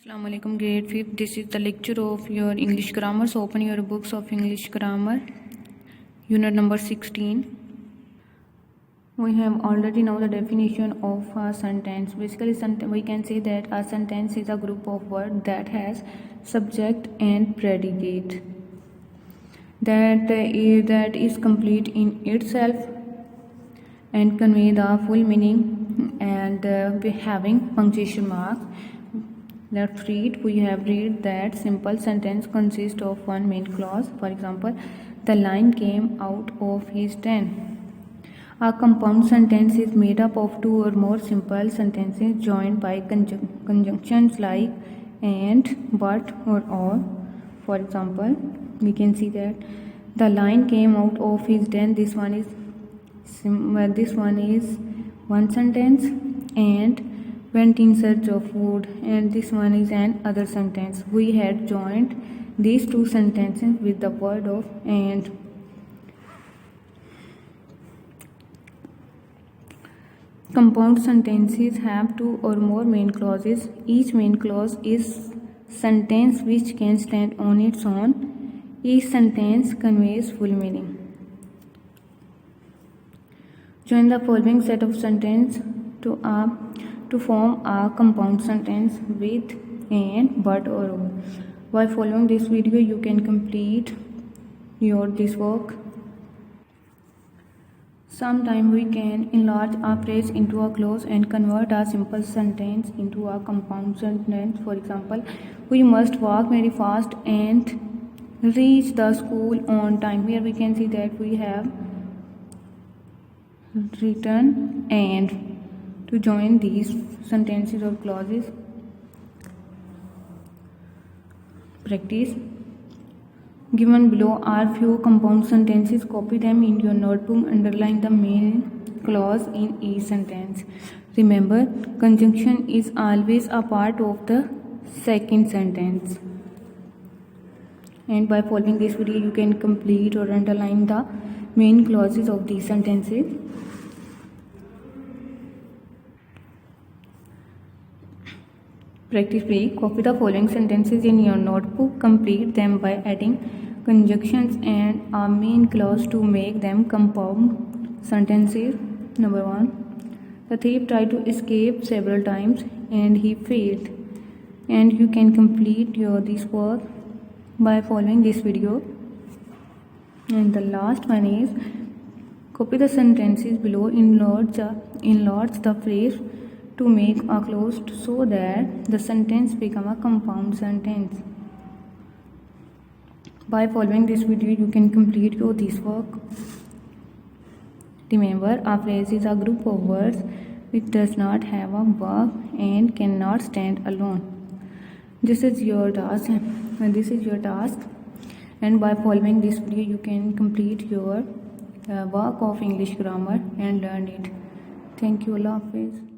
Assalamu alaikum, grade 5th. This is the lecture of your English grammar. So open your books of English grammar, unit number 16. We have already know the definition of a sentence. Basically we can say that a sentence is a group of words that has subject and predicate that is complete in itself and convey the full meaning and having punctuation marks. Let's read. We have read that simple sentence consists of one main clause. For example, the lion came out of his den. A compound sentence is made up of two or more simple sentences joined by conjunctions like and, but, or. For example, we can see that the lion came out of his den. This one is one sentence, and went in search of food, and this one is an other sentence. We had joined these two sentences with the word of and. Compound sentences have two or more main clauses. Each main clause is sentence which can stand on its own. Each sentence conveys full meaning. Join the following set of sentences to form a compound sentence with and, but, or over. By following this video, you can complete this work. Sometimes we can enlarge a phrase into a clause and convert a simple sentence into a compound sentence. For example, we must walk very fast and reach the school on time. Here we can see that we have written and to join these sentences or clauses. Practice. Given below are few compound sentences. Copy them in your notebook. Underline the main clause in each sentence. Remember, conjunction is always a part of the second sentence. And by following this video, you can complete or underline the main clauses of these sentences. Practice B. Copy the following sentences in your notebook. Complete them by adding conjunctions and a main clause to make them compound sentences. Number 1. The thief tried to escape several times and he failed. And you can complete this work by following this video. And the last one is copy the sentences below. Enlarge the phrase to make a clause so that the sentence become a compound sentence. By following this video, you can complete this work. Remember, a phrase is a group of words which does not have a verb and cannot stand alone. This is your task, and by following this video, you can complete your work of English grammar and learn it. Thank you. Allah Hafiz.